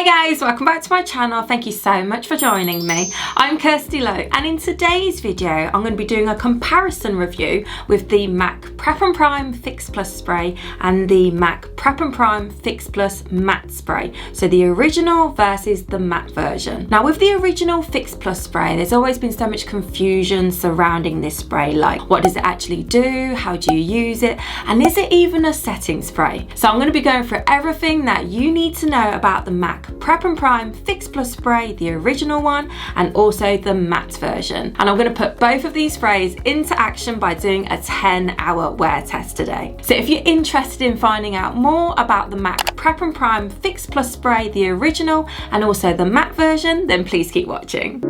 guys, welcome back to my channel. Thank you so much for joining me. I'm Kirstylo, and in today's video I'm going to be doing a comparison review with the MAC Prep and Prime Fix Plus spray and the MAC Prep and Prime Fix Plus matte spray. So the original versus the matte version. Now with the original Fix Plus spray, there's always been so much confusion surrounding this spray, like what does it actually do, how do you use it, and is it even a setting spray? So I'm going to be going through everything that you need to know about the MAC Prep and Prime Fix Plus spray, the original one, and also the matte version. And I'm going to put both of these sprays into action by doing a 10-hour wear test today. So if you're interested in finding out more about the MAC Prep and Prime Fix Plus spray, the original, and also the matte version, then please keep watching.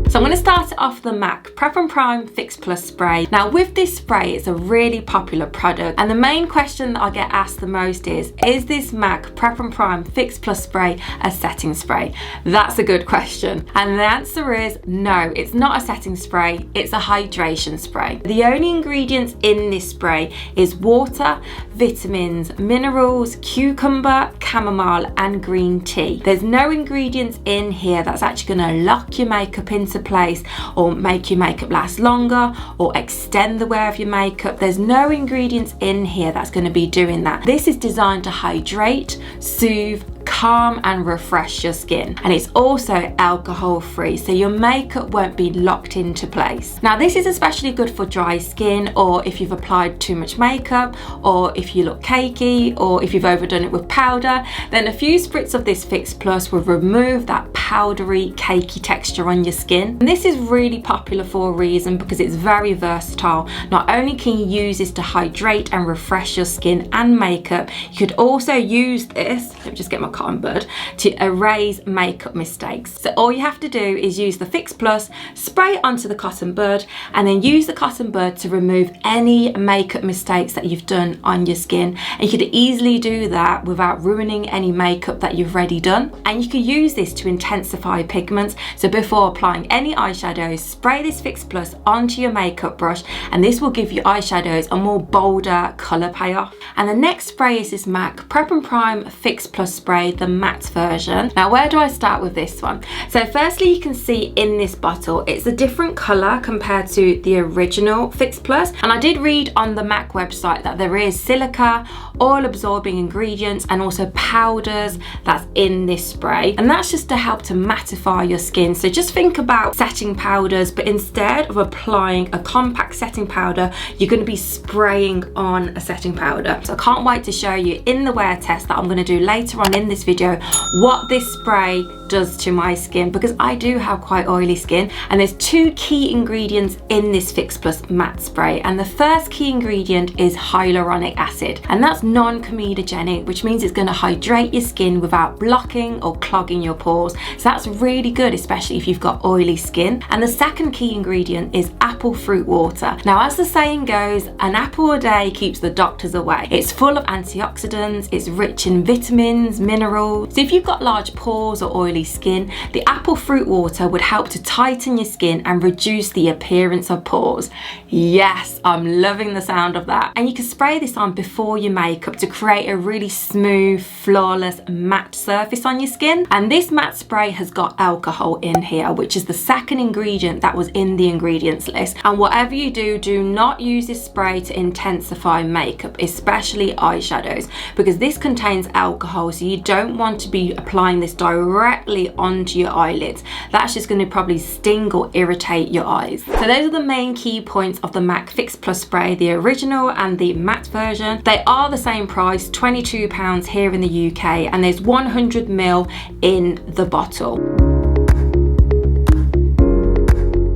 So I'm going to start it off the MAC Prep and Prime Fix Plus spray. Now with this spray, it's a really popular product, and the main question that I get asked the most is this MAC Prep and Prime Fix Plus spray a setting spray? That's a good question, and the answer is no, it's not a setting spray, it's a hydration spray. The only ingredients in this spray is water, vitamins, minerals, cucumber, chamomile and green tea. There's no ingredients in here that's actually going to lock your makeup into place or make your makeup last longer or extend the wear of your makeup. There's no ingredients in here that's going to be doing that. This is designed to hydrate, soothe, calm and refresh your skin, and it's also alcohol free, so your makeup won't be locked into place. Now this is especially good for dry skin, or if you've applied too much makeup, or if you look cakey, or if you've overdone it with powder. Then a few spritz of this Fix Plus will remove that powdery cakey texture on your skin. And this is really popular for a reason, because it's very versatile. Not only can you use this to hydrate and refresh your skin and makeup, you could also use this, let me just get my cotton bud, to erase makeup mistakes. So all you have to do is use the Fix Plus, spray it onto the cotton bud, and then use the cotton bud to remove any makeup mistakes that you've done on your skin. And you could easily do that without ruining any makeup that you've already done. And you can use this to intensify pigments. So before applying any eyeshadows, spray this Fix Plus onto your makeup brush, and this will give your eyeshadows a more bolder colour payoff. And the next spray is this MAC Prep and Prime Fix Plus spray, the matte version. Now where do I start with this one? So firstly, you can see in this bottle it's a different colour compared to the original Fix Plus, and I did read on the MAC website that there is silica, oil absorbing ingredients and also powders that's in this spray, and that's just to help to mattify your skin. So just think about setting powders, but instead of applying a compact setting powder, you're going to be spraying on a setting powder. So I can't wait to show you in the wear test that I'm going to do later on in this video what this spray does to my skin, because I do have quite oily skin. And there's two key ingredients in this Fix Plus matte spray, and the first key ingredient is hyaluronic acid, and that's non-comedogenic, which means it's going to hydrate your skin without blocking or clogging your pores. So that's really good, especially if you've got oily skin. And the second key ingredient is apple fruit water. Now as the saying goes, an apple a day keeps the doctors away. It's full of antioxidants, it's rich in vitamins, minerals. So if you've got large pores or oily skin, the apple fruit water would help to tighten your skin and reduce the appearance of pores. Yes, I'm loving the sound of that. And you can spray this on before your makeup to create a really smooth, flawless, matte surface on your skin. And this matte spray has got alcohol in here, which is the second ingredient that was in the ingredients list. And whatever you do, do not use this spray to intensify makeup, especially eyeshadows, because this contains alcohol, so you don't want to be applying this directly onto your eyelids. That's just going to probably sting or irritate your eyes. So those are the main key points of the MAC Fix Plus spray, the original and the matte version. They are the same price, £22 here in the UK, and there's 100ml in the bottle.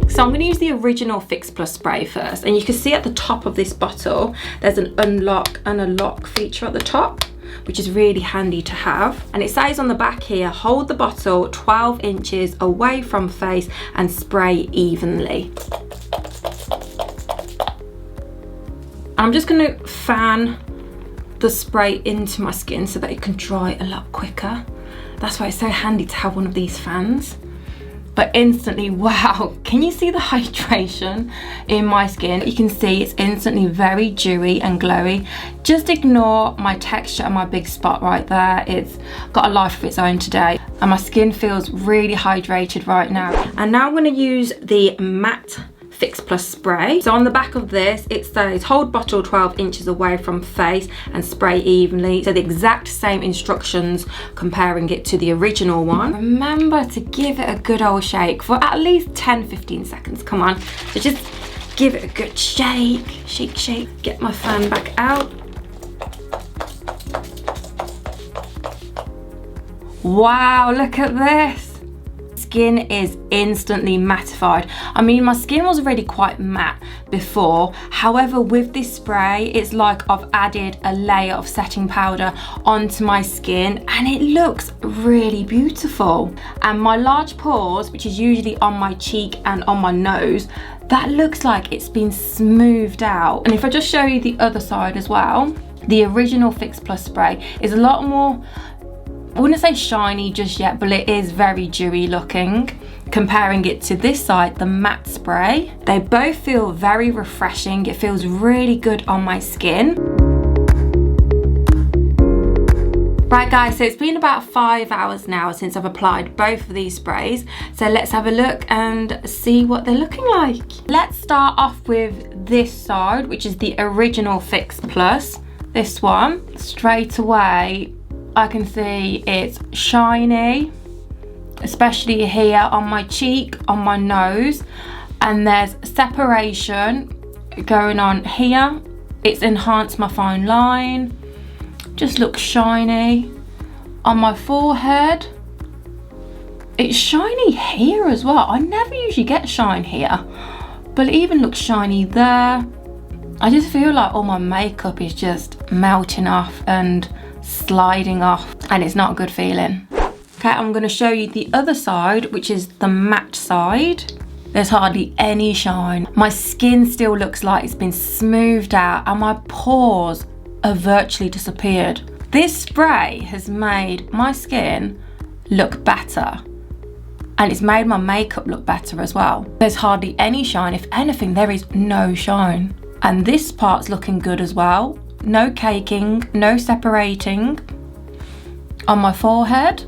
So I'm going to use the original Fix Plus spray first, and you can see at the top of this bottle there's an unlock and a lock feature at the top, which is really handy to have. And it says on the back here, hold the bottle 12 inches away from face and spray evenly. I'm just going to fan the spray into my skin so that it can dry a lot quicker. That's why it's so handy to have one of these fans. but instantly, wow, can you see the hydration in my skin? You can see it's instantly very dewy and glowy. Just ignore my texture and my big spot right there. It's got a life of its own today, and my skin feels really hydrated right now. And now I'm going to use the matte Fix Plus spray. So on the back of this, it says hold bottle 12 inches away from face and spray evenly. So the exact same instructions comparing it to the original one. Remember to give it a good old shake for at least 10-15 seconds. Come on, so just give it a good shake. Shake, shake. Get my fan back out. Wow, look at this. Skin is instantly mattified. I mean, my skin was already quite matte before. However, with this spray, it's like I've added a layer of setting powder onto my skin, and it looks really beautiful. And my large pores, which is usually on my cheek and on my nose, that looks like it's been smoothed out. And if I just show you the other side as well, the original Fix Plus spray is a lot more, I wouldn't say shiny just yet, but it is very dewy looking. Comparing it to this side, the matte spray, they both feel very refreshing. It feels really good on my skin. Right guys, so it's been about 5 hours now since I've applied both of these sprays. So let's have a look and see what they're looking like. Let's start off with this side, which is the original Fix Plus. This one, straight away, I can see it's shiny, especially here on my cheek, on my nose, and there's separation going on here. It's enhanced my fine line, just looks shiny. On my forehead, it's shiny here as well. I never usually get shine here, but it even looks shiny there. I just feel like all my makeup is just melting off and sliding off, and it's not a good feeling. Okay, I'm going to show you the other side, which is the matte side. There's hardly any shine. My skin still looks like it's been smoothed out, and my pores have virtually disappeared. This spray has made my skin look better, and it's made my makeup look better as well. There's hardly any shine. If anything, there is no shine. And this part's looking good as well. No caking, no separating. On my forehead,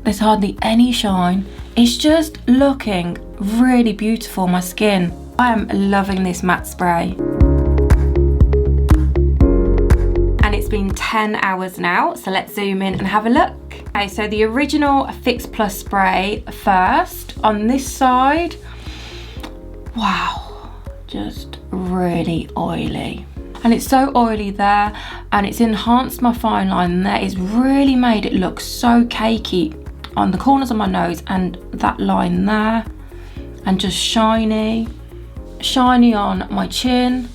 there's hardly any shine. It's just looking really beautiful, my skin. I am loving this matte spray. And it's been 10 hours now, so let's zoom in and have a look. Okay, so the original Fix Plus spray first. On this side, wow, just really oily. And it's so oily there, and it's enhanced my fine line there. It's really made it look so cakey on the corners of my nose and that line there, and just shiny on my chin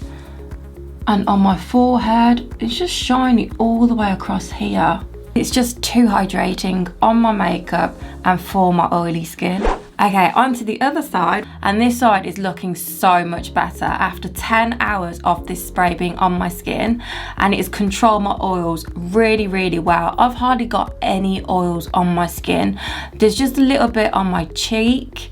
and on my forehead. It's just shiny all the way across here. It's just too hydrating on my makeup and for my oily skin. Okay, onto the other side, and this side is looking so much better after 10 hours of this spray being on my skin, and it has controlled my oils really, really well. I've hardly got any oils on my skin. There's just a little bit on my cheek,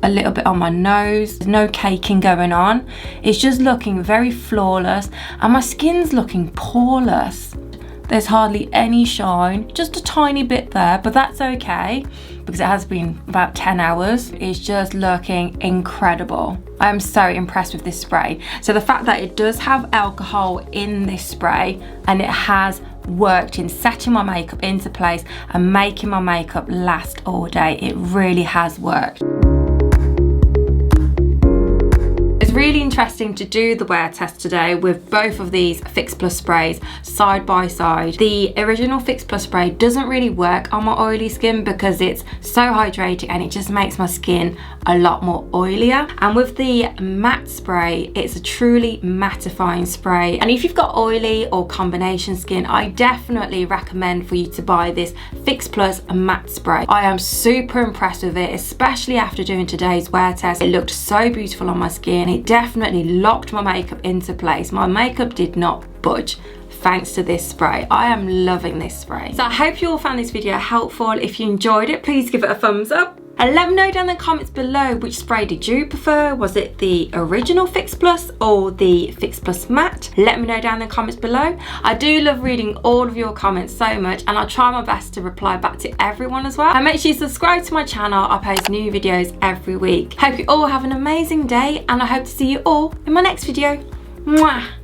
a little bit on my nose. There's no caking going on. It's just looking very flawless, and my skin's looking poreless. There's hardly any shine, just a tiny bit there, but that's okay because it has been about 10 hours. It's just looking incredible. I am so impressed with this spray. So the fact that it does have alcohol in this spray, and it has worked in setting my makeup into place and making my makeup last all day, it really has worked. Really interesting to do the wear test today with both of these Fix Plus sprays side by side. The original Fix Plus spray doesn't really work on my oily skin because it's so hydrating, and it just makes my skin a lot more oilier. And with the matte spray, it's a truly mattifying spray. And if you've got oily or combination skin, I definitely recommend for you to buy this Fix Plus matte spray. I am super impressed with it, especially after doing today's wear test. It looked so beautiful on my skin. It definitely locked my makeup into place. My makeup did not budge thanks to this spray. I am loving this spray. So I hope you all found this video helpful. If you enjoyed it, please give it a thumbs up. And let me know down in the comments below, which spray did you prefer? Was it the original Fix Plus or the Fix Plus Matte? Let me know down in the comments below. I do love reading all of your comments so much, and I'll try my best to reply back to everyone as well. And make sure you subscribe to my channel. I post new videos every week. Hope you all have an amazing day, and I hope to see you all in my next video. Mwah!